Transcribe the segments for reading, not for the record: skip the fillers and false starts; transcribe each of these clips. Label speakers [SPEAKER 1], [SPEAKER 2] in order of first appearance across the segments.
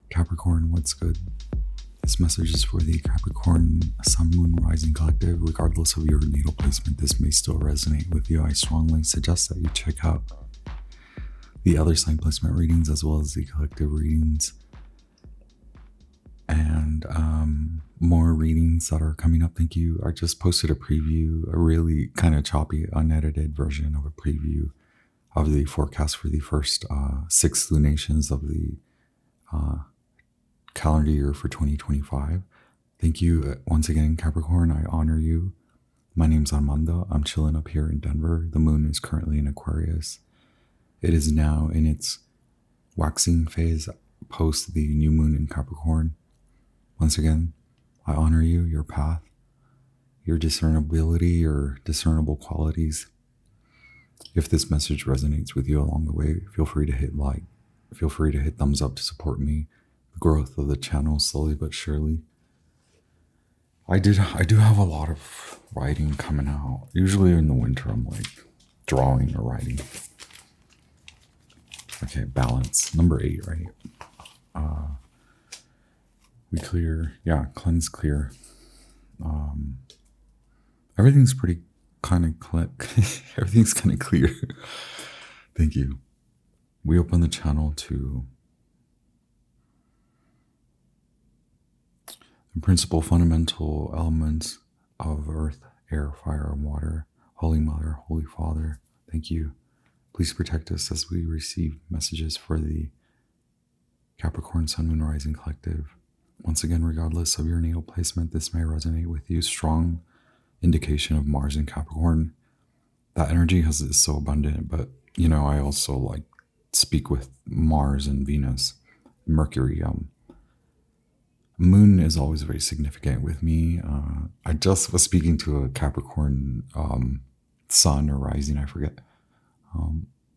[SPEAKER 1] Capricorn, what's good? This message is for the Capricorn Sun, Moon, Rising Collective. Regardless of your natal placement, this may still resonate with you. I strongly suggest that you check out the other sign placement readings as well as the collective readings and more readings that are coming up. Thank you. I just posted a preview, a really kind of choppy, unedited version of a preview of the forecast for the first 6 lunations of the calendar year for 2025. Thank you once again, Capricorn. I honor you. My name's Armando. I'm chilling up here in Denver. The moon is currently in Aquarius. It is now in its waxing phase post the new moon in Capricorn. Once again, I honor you, your path, your discernibility, your discernible qualities. If this message resonates with you along the way, feel free to hit like. Feel free to hit thumbs up to support me, the growth of the channel slowly but surely. I do have a lot of writing coming out. Usually in the winter, I'm like drawing or writing. Okay, balance. Number 8, right? We clear, cleanse, clear. Everything's pretty kind of everything's kind of clear. Thank you. We open the channel to the principal fundamental elements of earth, air, fire, and water. Holy Mother, Holy Father, thank you. Please protect us as we receive messages for the Capricorn Sun, Moon, Rising Collective. Once again, regardless of your natal placement, this may resonate with you. Strong indication of Mars in Capricorn. That energy is so abundant, but I also like speak with Mars and Venus, Mercury. Moon is always very significant with me. I just was speaking to a Capricorn Sun or Rising, I forget.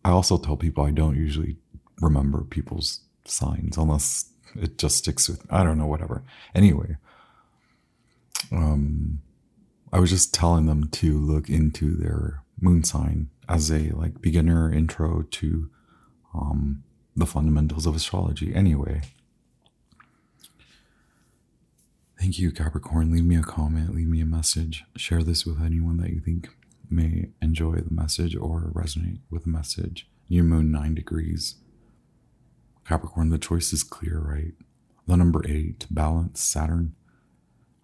[SPEAKER 1] I also tell people I don't usually remember people's signs unless it just sticks with, I don't know, whatever. Anyway, I was just telling them to look into their moon sign as a beginner intro to the fundamentals of astrology. Anyway, thank you, Capricorn. Leave me a comment, leave me a message. Share this with anyone that you think may enjoy the message or resonate with the message. New moon 9 degrees. Capricorn, the choice is clear, right? The number 8, balance, Saturn.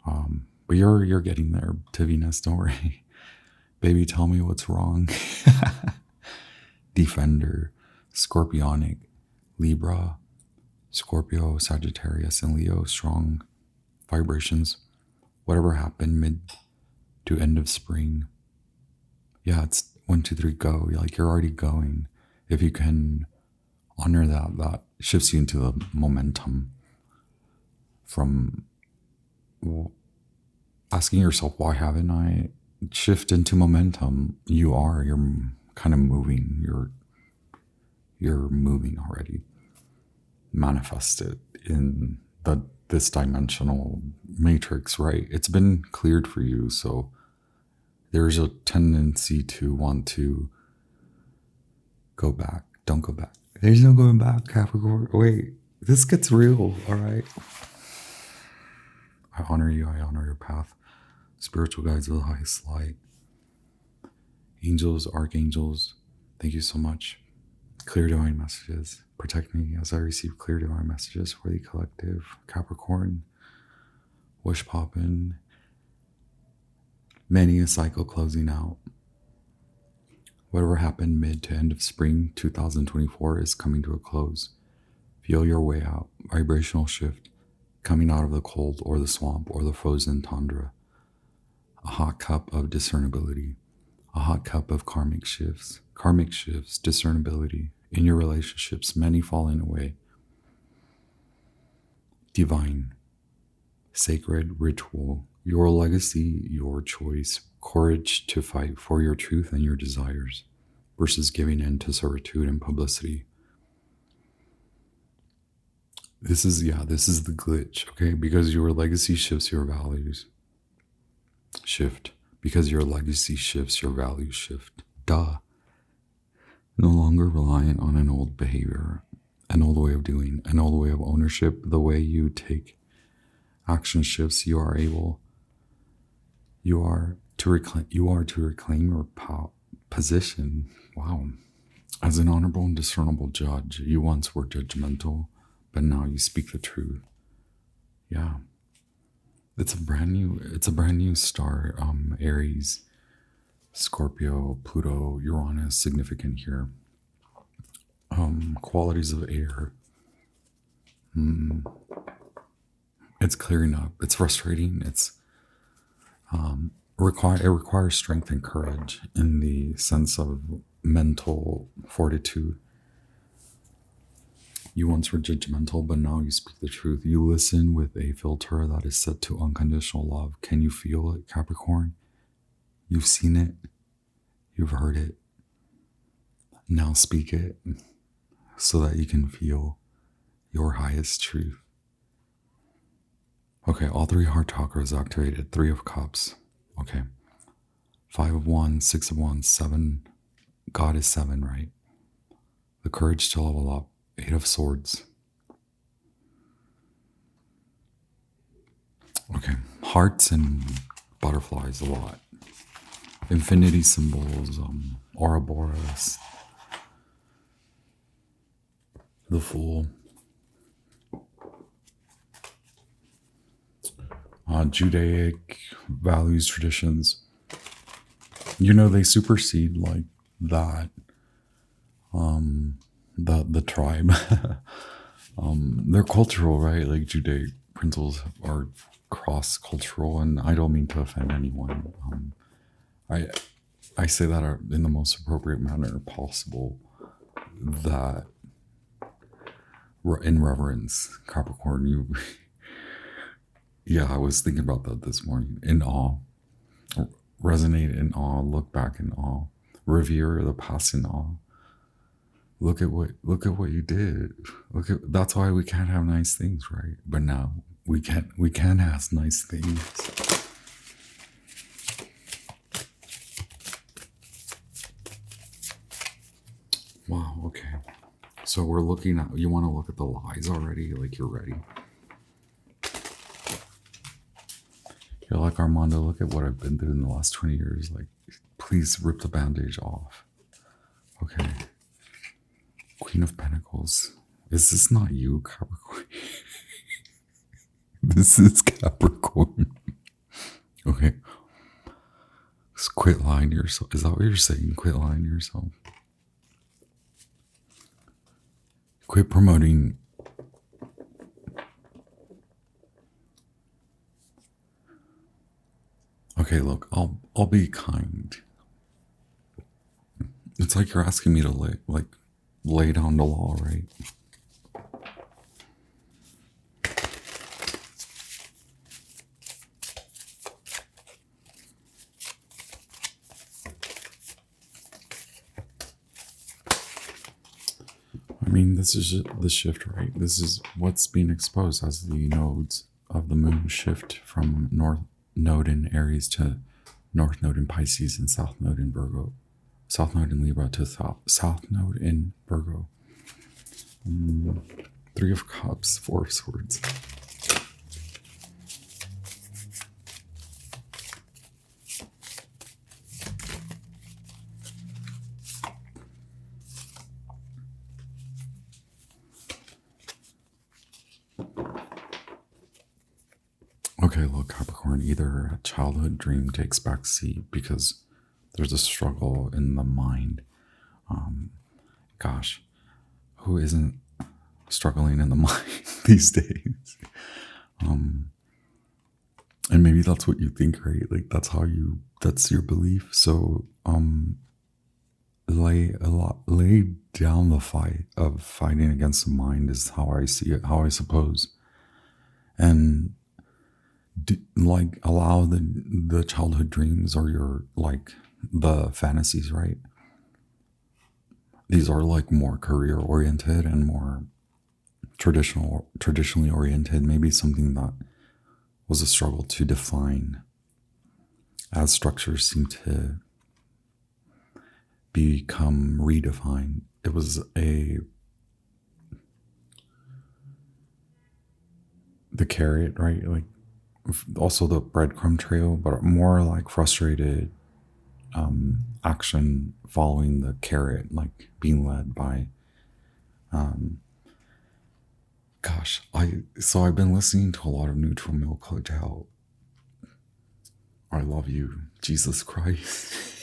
[SPEAKER 1] But you're getting there to Venus, don't worry. Baby, tell me what's wrong. Defender, Scorpionic, Libra, Scorpio, Sagittarius, and Leo, strong vibrations. Whatever happened mid to end of spring. Yeah, it's 1, 2, 3, go. You're already going. If you can honor that shifts you into the momentum from asking yourself, why haven't I shift into momentum? You're kind of moving. You're moving already. Manifest it in this dimensional matrix, right? It's been cleared for you, so there's a tendency to want to go back. Don't go back. There's no going back, Capricorn. Wait, this gets real, all right? I honor you. I honor your path. Spiritual guides of the highest light. Angels, archangels, thank you so much. Clear divine messages. Protect me as I receive clear divine messages for the collective. Capricorn, wish poppin'. Many a cycle closing out. Whatever happened mid to end of spring 2024 is coming to a close. Feel your way out. Vibrational shift. Coming out of the cold or the swamp or the frozen tundra. A hot cup of discernibility. A hot cup of karmic shifts. Karmic shifts, discernibility. In your relationships, many falling away. Divine. Sacred ritual. Your legacy, your choice. Courage to fight for your truth and your desires versus giving in to servitude and publicity. This is the glitch, okay? Because your legacy shifts, your values shift. Because your legacy shifts, your values shift. Duh. No longer reliant on an old behavior. an old way of doing, an old way of ownership. The way you take action shifts. You are to reclaim your position. Wow. As an honorable and discernible judge, you once were judgmental, but now you speak the truth. Yeah. It's a brand new star. Aries, Scorpio, Pluto, Uranus, significant here. Qualities of air. It's clearing up. It's frustrating. It requires strength and courage in the sense of mental fortitude. You once were judgmental, but now you speak the truth. You listen with a filter that is set to unconditional love. Can you feel it, Capricorn? You've seen it. You've heard it. Now speak it so that you can feel your highest truth. Okay, all three heart chakras activated. 3 of Cups. Okay. 5 of Wands, 6 of Wands, 7. God is 7, right? The courage to level up. 8 of Swords. Okay. Hearts and butterflies a lot. Infinity symbols. Ouroboros. The Fool. Judaic values, traditions. You know, they supersede like that. The tribe. They're cultural, right? Like Judaic principles are cross-cultural, and I don't mean to offend anyone. I say that in the most appropriate manner possible. That in reverence, Capricorn, you. Yeah, I was thinking about that this morning. In awe. Resonate in awe. Look back in awe. Revere the past in awe. Look at what you did. That's why we can't have nice things, right? But now we can have nice things. Wow, okay. So we're looking at, you want to look at the lies already? Like you're ready. You're like, Armando, look at what I've been through in the last 20 years. Like, please rip the bandage off. Okay. Queen of Pentacles. Is this not you, Capricorn? This is Capricorn. Okay. Just quit lying to yourself. Is that what you're saying? Quit lying to yourself. Quit promoting. Okay, look, I'll be kind. It's like you're asking me to lay down the law, right? I mean, this is the shift, right? This is what's being exposed as the nodes of the moon shift from North Node in Aries to North Node in Pisces and South Node in Virgo. South Node in Libra to South Node in Virgo. 3 of Cups, 4 of Swords. Okay, look, Capricorn, either a childhood dream takes backseat because there's a struggle in the mind. Gosh, who isn't struggling in the mind these days? And maybe that's what you think, right? Like that's your belief. So lay down the fight of fighting against the mind is how I see it, how I suppose. And allow the childhood dreams or your the fantasies, right? These are more career oriented and more traditionally oriented. Maybe something that was a struggle to define as structures seem to become redefined. It was a the carrot, right? Like also the breadcrumb trail, but more like frustrated action following the carrot, like being led by gosh, I've been listening to a lot of Neutral Milk Hotel. I love you, Jesus Christ.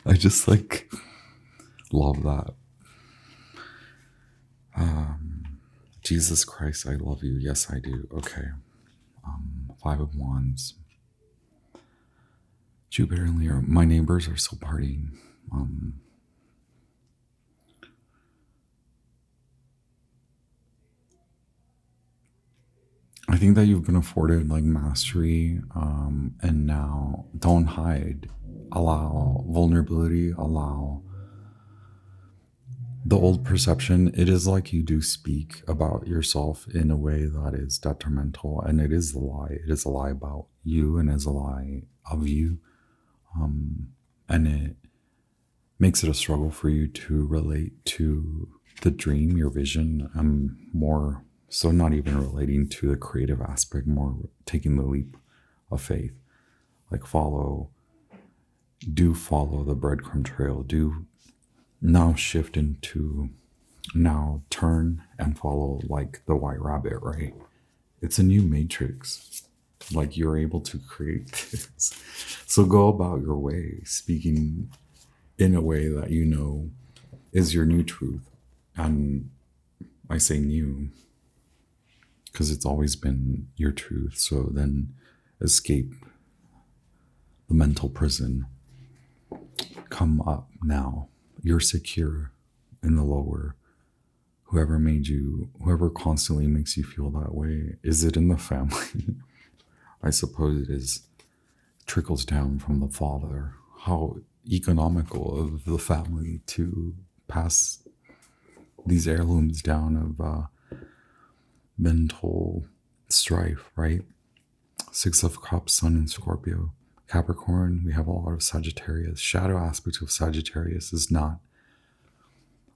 [SPEAKER 1] I just like love that. Jesus Christ, I love you. Yes, I do. Okay. Five of Wands. Jupiter and Leo. My neighbors are still partying. I think that you've been afforded like mastery, and now don't hide. Allow vulnerability, allow the old perception. It is like you do speak about yourself in a way that is detrimental, and it is a lie. It is a lie about you and is a lie of you. And it makes it a struggle for you to relate to the dream, your vision, more so not even relating to the creative aspect, more taking the leap of faith. Like follow the breadcrumb trail. Do now shift into, now turn and follow like the white rabbit, right? It's a new matrix. Like you're able to create this. So go about your way, speaking in a way that you know is your new truth. And I say new because it's always been your truth. So then escape the mental prison. Come up now. You're secure in the lower. Whoever made you, whoever constantly makes you feel that way, is it in the family? I suppose it is. Trickles down from the father. How economical of the family to pass these heirlooms down of mental strife, right? Six of Cups, Sun in Scorpio. Capricorn, we have a lot of Sagittarius. Shadow aspect of Sagittarius is not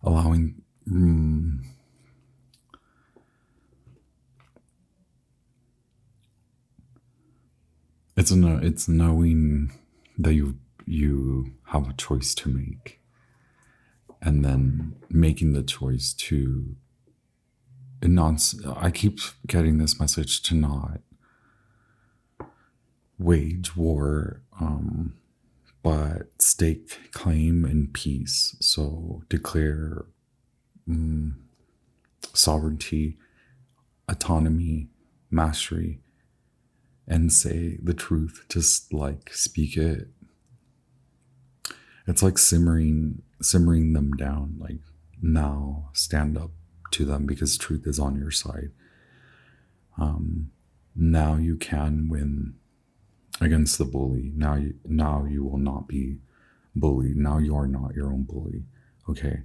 [SPEAKER 1] allowing it's knowing that you have a choice to make, and then making the choice to not. I keep getting this message to not wage war, but stake claim in peace. So declare sovereignty, autonomy, mastery, and say the truth. Just like speak it. It's like simmering them down. Like now stand up to them because truth is on your side. Now you can win against the bully. Now you will not be bullied. Now you are not your own bully. Okay.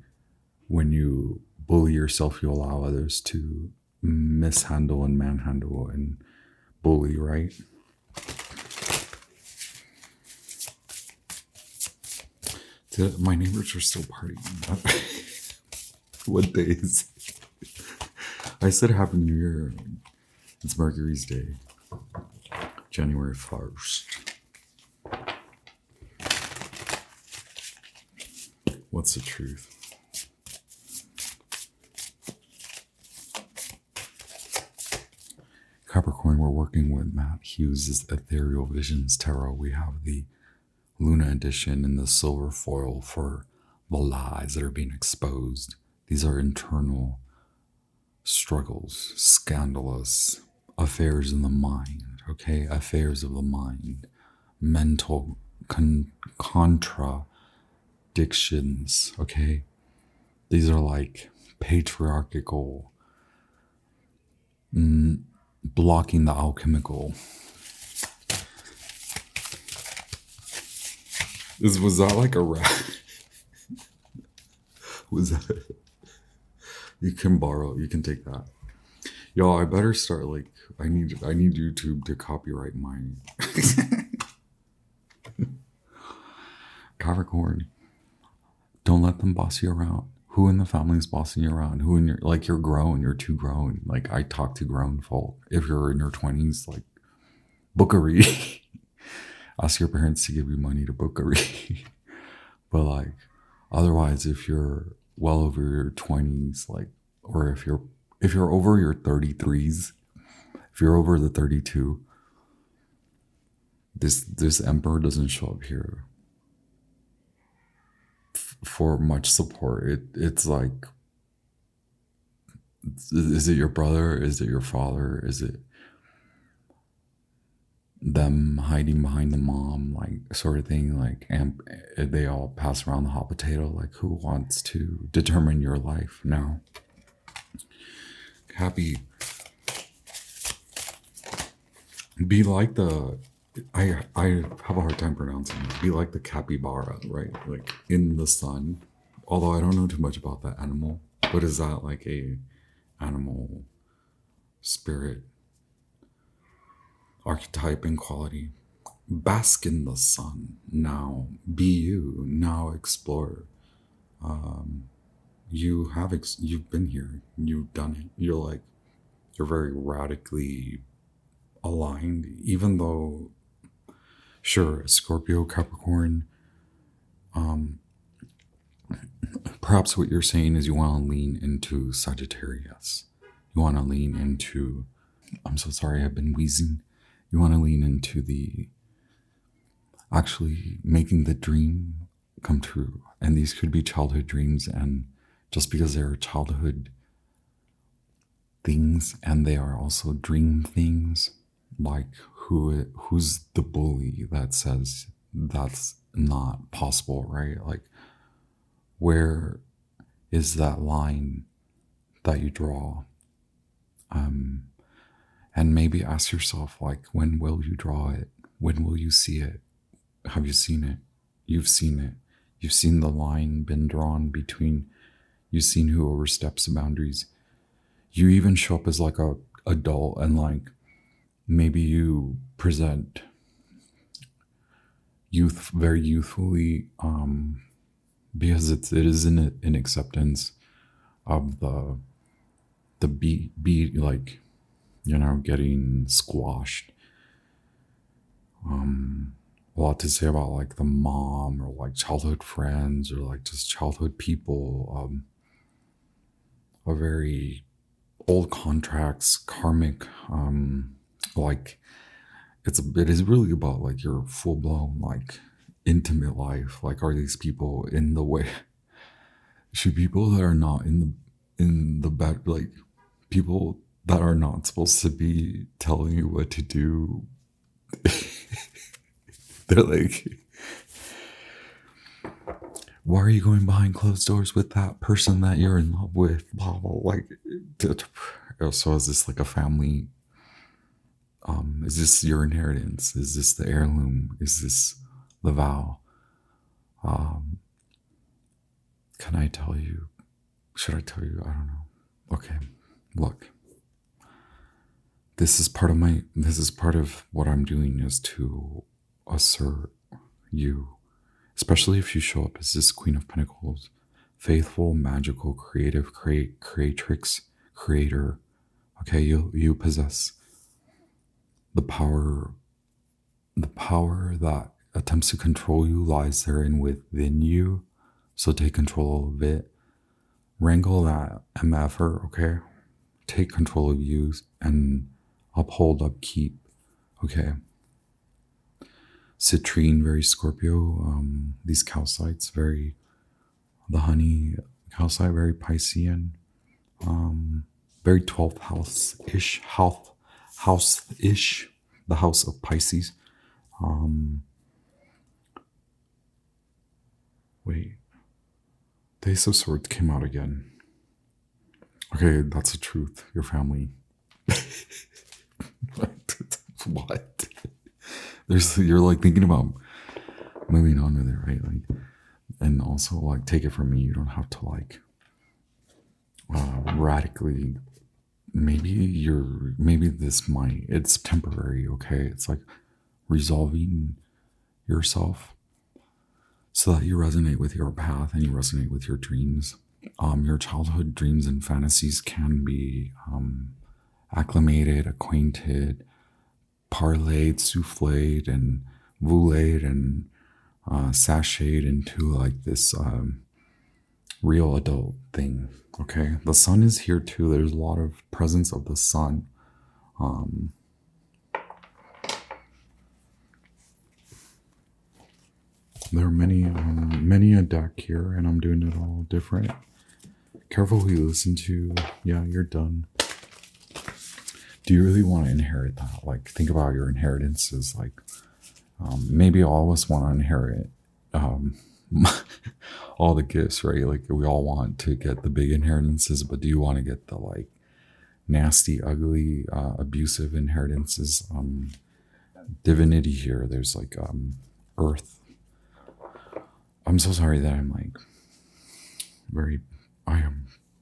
[SPEAKER 1] When you bully yourself, you allow others to mishandle and manhandle and bully, right? My neighbors are still partying. What day is it? I said Happy New Year. It's Mercury's Day. January 1st. What's the truth? Capricorn, we're working with Matt Hughes' Ethereal Visions Tarot. We have the Luna edition and the silver foil for the lies that are being exposed. These are internal struggles, scandalous affairs in the mind, okay? Affairs of the mind, mental contradictions, okay? These are like patriarchal, blocking the alchemical. Was that like a rat? Was that? You can borrow. You can take that. Yo, I better start like I need YouTube to copyright my Capricorn. Don't let them boss you around. Who in the family is bossing you around? Who in your, like, you're grown, you're too grown. Like, I talk to grown folk. If you're in your 20s, like, book a reading. Ask your parents to give you money to book a reading. But like, otherwise, if you're well over your 20s, like, or if you're over your 33s, if you're over the 32, this emperor doesn't show up here for much support. It's like, is it your brother? Is it your father? Is it them hiding behind the mom, like, sort of thing? Like, and they all pass around the hot potato. Like, who wants to determine your life now? Happy. Be like the, I have a hard time pronouncing it. Be like the capybara, right? Like, in the sun. Although I don't know too much about that animal. But is that like a animal spirit archetype and quality? Bask in the sun now. Be you now. Explore. You've been here. You've done it. You're very radically aligned, even though, sure, Scorpio, Capricorn, perhaps what you're saying is you want to lean into Sagittarius. You want to lean into, I'm so sorry, I've been wheezing. You want to lean into the actually making the dream come true. And these could be childhood dreams, and just because they're childhood things and they are also dream things, like who's the bully that says that's not possible, right? Like, where is that line that you draw? And maybe ask yourself, like, when will you draw it? When will you see it? Have you seen it? You've seen it. You've seen the line been drawn between, you've seen who oversteps the boundaries. You even show up as like a adult, and like, maybe you present very youthfully, because it is an acceptance of the beat, like, you know, getting squashed. A lot to say about like the mom, or like childhood friends, or like just childhood people, a very old contracts, karmic, like, it is really about like your full blown, like, intimate life. Like, are these people in the way? Should people that are not in the bed, like, people that are not supposed to be telling you what to do, they're like, why are you going behind closed doors with that person that you're in love with? Blah, blah, like, so is this like a family? Is this your inheritance? Is this the heirloom? Is this the vow? Can I tell you? Should I tell you? I don't know. Okay, look. This is part of what I'm doing, is to assert you, especially if you show up as this Queen of Pentacles, faithful, magical, creative, creatrix, creator. Okay, you possess the power. The power that attempts to control you lies therein within you. So take control of it. Wrangle that MFer, okay? Take control of you and upkeep, okay? Citrine, very Scorpio. These calcites, very, the honey calcite, very Piscean. Very 12th house-ish, house-ish, the house of Pisces. Wait, the Ace of Swords came out again. Okay, that's the truth. Your family. What? You're like thinking about moving on with it, right? Like, and also, like, take it from me, you don't have to like radically. Maybe it's temporary, okay? It's like resolving yourself so that you resonate with your path and you resonate with your dreams. Your childhood dreams and fantasies can be acclimated, acquainted, parlayed, souffled, and voulayed, and sashayed into like this real adult thing. Okay, the sun is here too. There's a lot of presence of the sun. There are many a deck here, and I'm doing it all different. Careful who you listen to. Yeah, you're done. Do you really want to inherit that? Like, think about your inheritances. Like, maybe all of us want to inherit all the gifts, right? Like, we all want to get the big inheritances, but do you want to get the like nasty, ugly, abusive inheritances? Divinity here. There's like earth. I'm so sorry that I'm like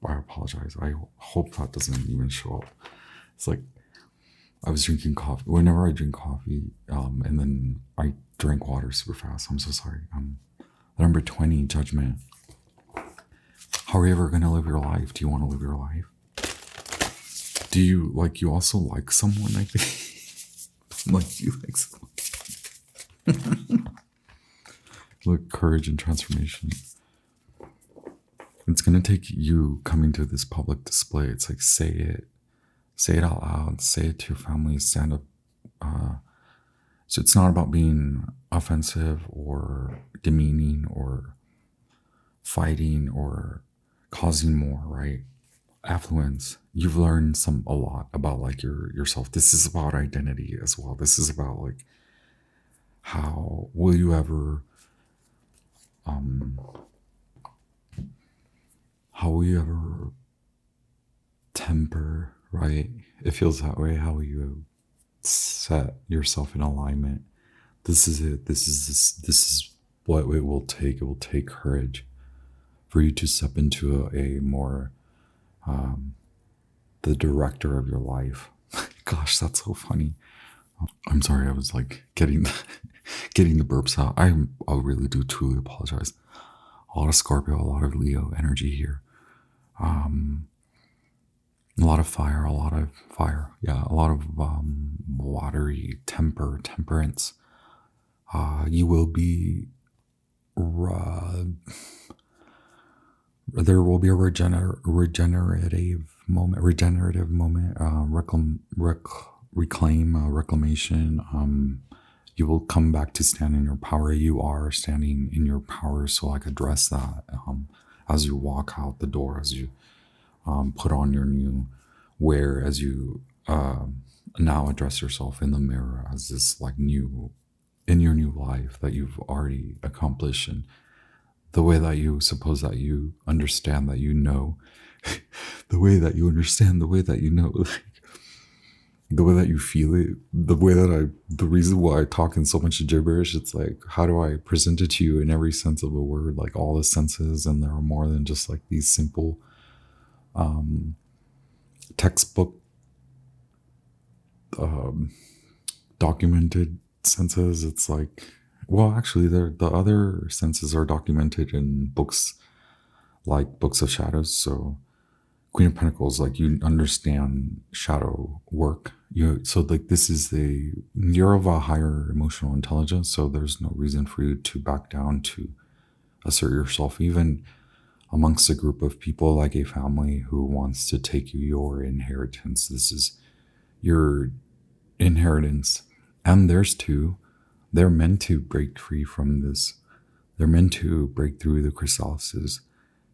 [SPEAKER 1] I apologize. I hope that doesn't even show up. It's like I was drinking coffee. Whenever I drink coffee, and then I drink water super fast. I'm so sorry. Number 20, judgment. How are you ever gonna live your life? Do you want to live your life? Do you like? You also like someone? I think. Like you like someone. Look, courage and transformation. It's gonna take you coming to this public display. It's like say it out loud, say it to your family, stand up. So it's not about being offensive or demeaning or fighting or causing more, right? Affluence. You've learned a lot about like yourself. This is about identity as well. This is about like how will you ever temper, right? It feels that way. How will you set yourself in alignment? This is it. This is what it will take. It will take courage for you to step into a more the director of your life. Gosh, that's so funny. I'm sorry. I was like getting the burps out. I really do truly apologize. A lot of Scorpio, a lot of Leo energy here. A lot of fire, yeah, a lot of watery temperance. You will be, there will be a regenerative moment, reclamation. You will come back to stand in your power. You are standing in your power, so like address that as you walk out the door, as you put on your new wear, as you now address yourself in the mirror as this like new in your new life that you've already accomplished, and the way that you suppose that you understand, that you know, the way that you understand, the way that you know, like, the way that you feel it, the reason why I talk in so much gibberish, it's like, how do I present it to you in every sense of the word, like all the senses, and there are more than just like these simple textbook documented senses. It's like, well, actually the other senses are documented in books like Books of Shadows. So Queen of Pentacles, like you understand shadow work. So like this is you're of a higher emotional intelligence, so there's no reason for you to back down, to assert yourself, even amongst a group of people, like a family who wants to take your inheritance. This is your inheritance, and theirs too. They're meant to break free from this. They're meant to break through the chrysalises.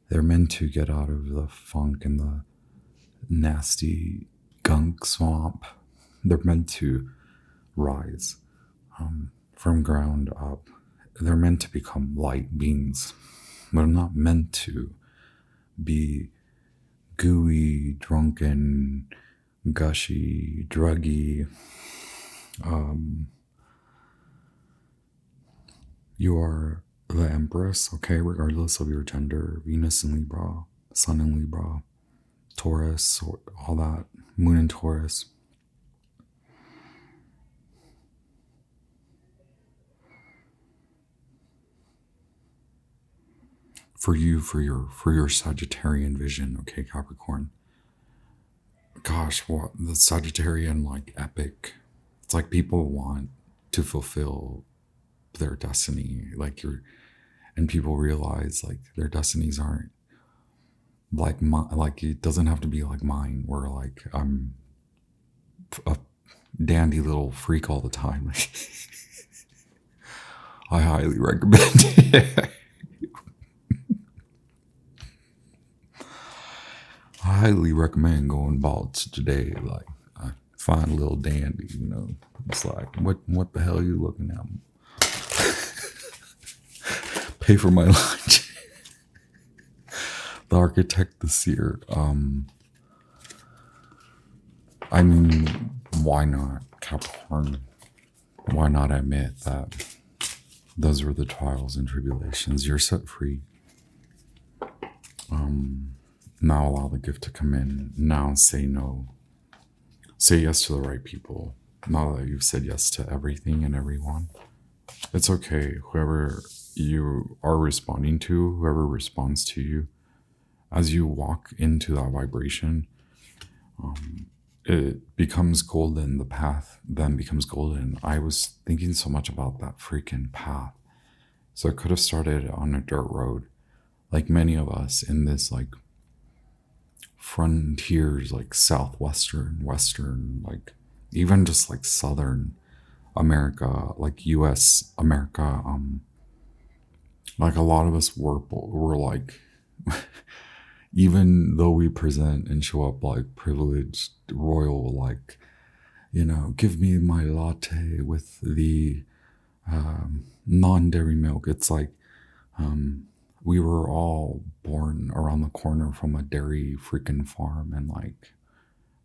[SPEAKER 1] They're meant to get out of the funk and the nasty gunk swamp. They're meant to rise from ground up. They're meant to become light beings. They're not meant to be gooey, drunken, gushy, druggy. You are the Empress, okay, regardless of your gender. Venus in Libra, Sun in Libra, Taurus, all that, Moon in Taurus. for you, for your Sagittarian vision, okay, Capricorn. Gosh, what the Sagittarian like epic. It's like people want to fulfill their destiny, like and people realize like their destinies aren't like like it doesn't have to be like mine, where like I'm a dandy little freak all the time. I highly recommend it. I highly recommend going bald today. Like, find a little dandy, you know. It's like, what the hell are you looking at? Pay for my lunch. The architect, the seer. I mean, why not, Capricorn? Why not admit that those were the trials and tribulations? You're set free. Now allow the gift to come in. Now say no. Say yes to the right people. Now that you've said yes to everything and everyone, it's okay. Whoever you are responding to, whoever responds to you, as you walk into that vibration, it becomes golden. The path then becomes golden. I was thinking so much about that freaking path. So it could have started on a dirt road, like many of us in this like frontiers, like southwestern, western, like even just like southern America, like US America. Like a lot of us were like, even though we present and show up like privileged, royal, like, you know, give me my latte with the non-dairy milk. It's like we were all born around the corner from a dairy freaking farm, and like,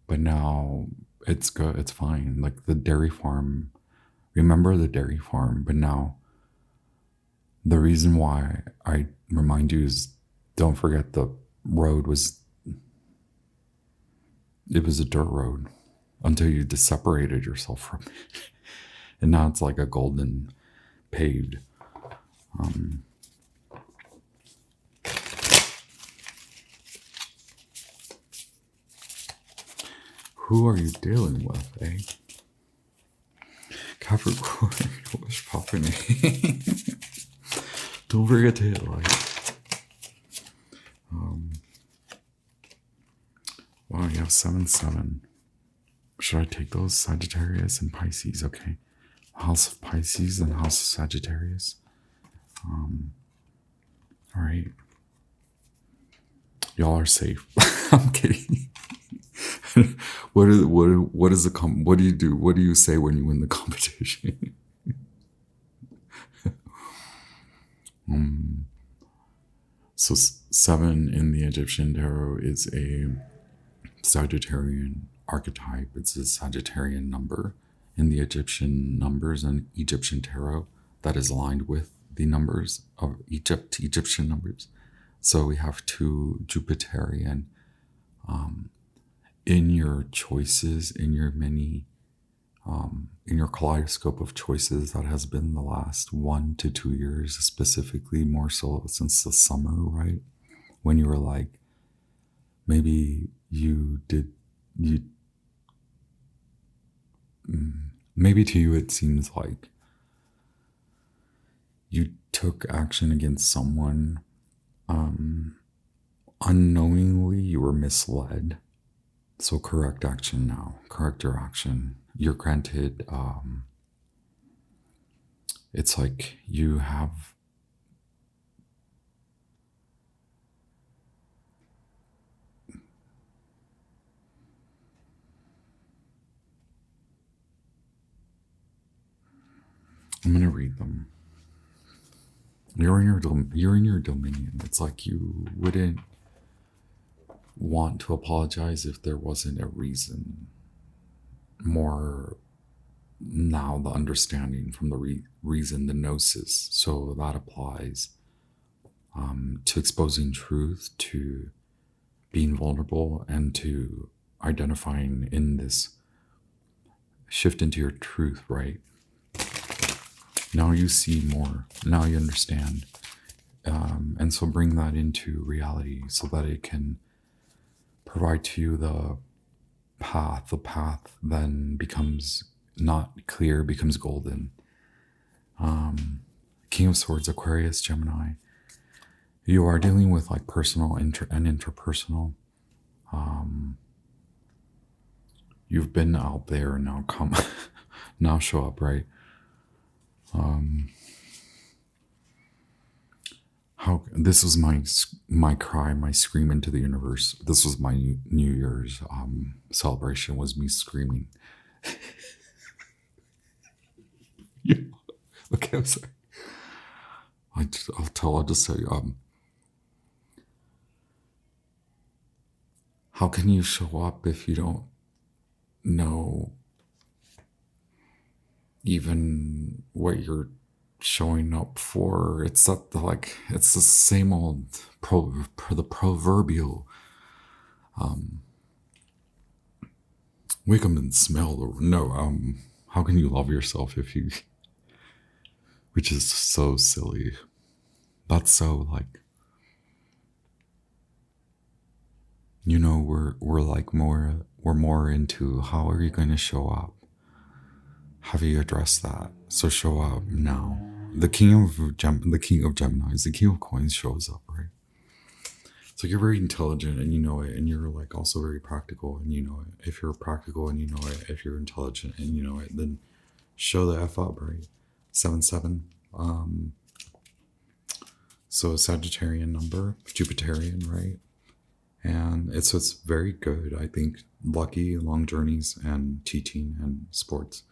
[SPEAKER 1] but now it's good, it's fine. Like the dairy farm, remember the dairy farm, but now the reason why I remind you is don't forget the road was, it was a dirt road until you separated yourself from it. And now it's like a golden paved. Who are you dealing with, eh? Capricorn, what's popping? Don't forget to hit like. Wow, you have 7-7. Should I take those? Sagittarius and Pisces, okay. House of Pisces and House of Sagittarius. All right. Y'all are safe. I'm kidding. What do you do? What do you say when you win the competition? So 7 in the Egyptian tarot is a Sagittarian archetype. It's a Sagittarian number in the Egyptian numbers and Egyptian tarot that is aligned with the numbers of Egyptian numbers. So we have 2 Jupiterian in your choices, in your many, in your kaleidoscope of choices that has been the last 1 to 2 years, specifically more so since the summer, right? When you were like, maybe maybe to you it seems like you took action against someone, unknowingly you were misled. So correct action now, correct your action. You're granted, it's like you have, I'm going to read them. You're in your dominion. It's like you wouldn't want to apologize if there wasn't a reason. More now the understanding from the reason, the gnosis. So that applies to exposing truth, to being vulnerable, and to identifying in this shift into your truth, right? Now you see more. Now you understand. And so bring that into reality so that it can provide to you the path. The path then becomes not clear, becomes golden. King of Swords, Aquarius, Gemini. You are dealing with like personal and interpersonal. You've been out there, now come, now show up, right? How this was my cry, my scream into the universe. This was my New Year's celebration. Was me screaming. Yeah. Okay, I'm sorry. I'll just tell you. How can you show up if you don't know even what you're showing up for? It's not like it's the same old the proverbial wake up and smell the no. How can you love yourself if you? Which is so silly. That's so like. You know, we're like we're more into how are you going to show up? Have you addressed that? So show up now. The king of Gemini, the king of coins shows up, right? So you're very intelligent and you know it, and you're like also very practical and you know it. If you're practical and you know it, if you're intelligent and you know it, then show the F up, right? 7-7. So Sagittarian number, Jupiterian, right? And it's very good. I think lucky, long journeys, and teaching and sports.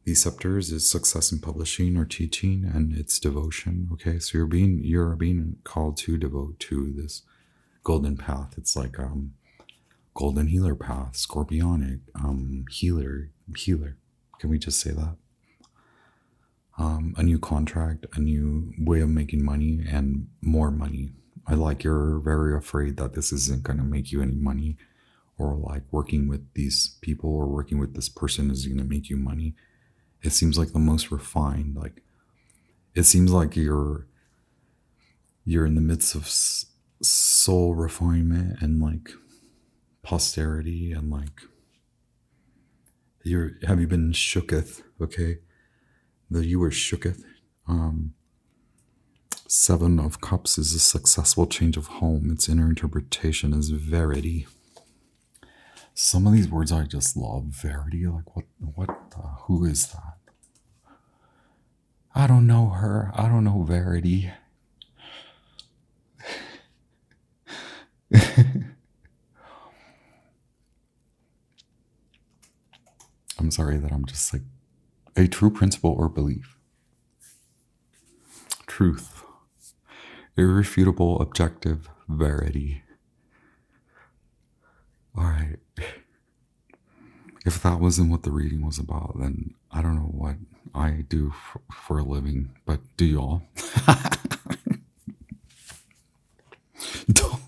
[SPEAKER 1] These scepters is success in publishing or teaching, and it's devotion. Okay, so you're being called to devote to this golden path. It's like golden healer path, scorpionic, healer. Can we just say that? A new contract, a new way of making money, and more money. I like you're very afraid that this isn't going to make you any money, or like working with these people or working with this person is going to make you money. It seems like the most refined. Like it seems like you're in the midst of soul refinement and like posterity and like have you been shooketh? Okay, you were shooketh. 7 of Cups is a successful change of home. Its inner interpretation is verity. Some of these words I just love. Verity, like who is that? I don't know her. I don't know Verity. I'm sorry that I'm just like a true principle or belief. Truth. Irrefutable, objective, verity. All right. If that wasn't what the reading was about, then I don't know what I do for a living, but do y'all? Don't.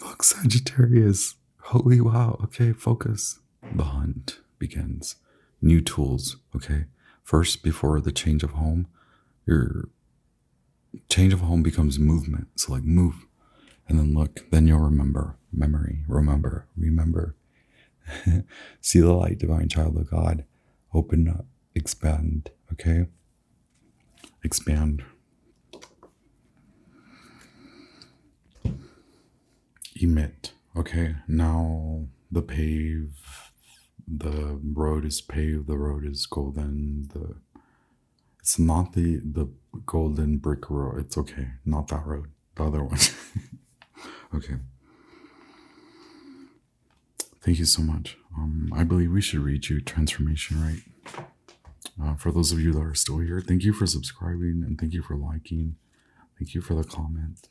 [SPEAKER 1] Look, Sagittarius. Holy wow. Okay, focus. The hunt begins. New tools. Okay. First, before the change of home, your change of home becomes movement. So like move. And then look, then you'll remember. Memory. Remember. See the light, divine child of God. Open up. Expand. Okay. Expand. Emit. Okay. Now the road is paved. The road is golden. It's not the golden brick road. It's okay. Not that road. The other one. Okay. Thank you so much. I believe we should read you transformation, right? For those of you that are still here, thank you for subscribing and thank you for liking. Thank you for the comments.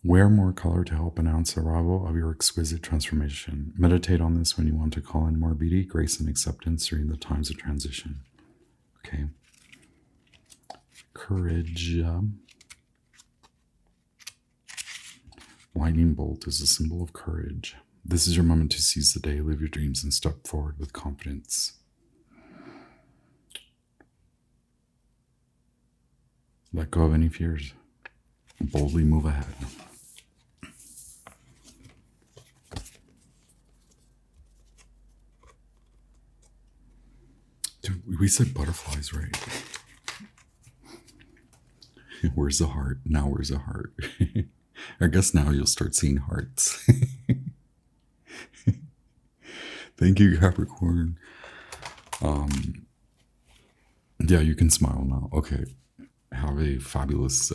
[SPEAKER 1] Wear more color to help announce the arrival of your exquisite transformation. Meditate on this when you want to call in more beauty, grace, and acceptance during the times of transition. Okay. Courage. Lightning bolt is a symbol of courage. This is your moment to seize the day, live your dreams, and step forward with confidence. Let go of any fears. Boldly move ahead. Dude, we said butterflies, right? Where's the heart? Now where's the heart? I guess now you'll start seeing hearts. Thank you, Capricorn. Yeah, you can smile now. Okay. Have a fabulous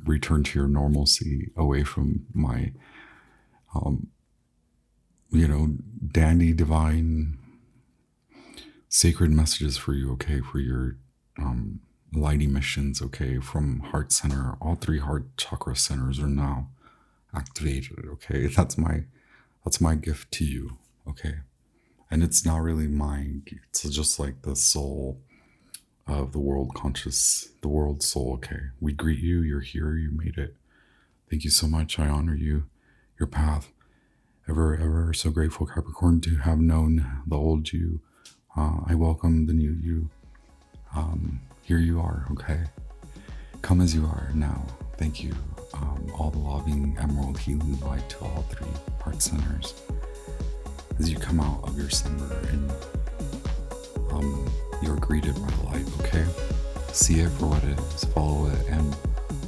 [SPEAKER 1] return to your normalcy away from my, dandy, divine, sacred messages for you, okay? For your light emissions, okay? From heart center, all 3 heart chakra centers are now activated, okay? That's my gift to you, okay? And it's not really mine. It's just like the soul of the world conscious, the world soul, okay? We greet you. You're here. You made it. Thank you so much. I honor you, your path. Ever so grateful, Capricorn, to have known the old you. I welcome the new you. Here you are, okay? Come as you are now. Thank you. All the loving emerald healing light to all 3 heart centers. As you come out of your slumber and you're greeted by light, okay? See it for what it is, follow it, and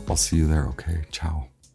[SPEAKER 1] I'll see you there, okay? Ciao.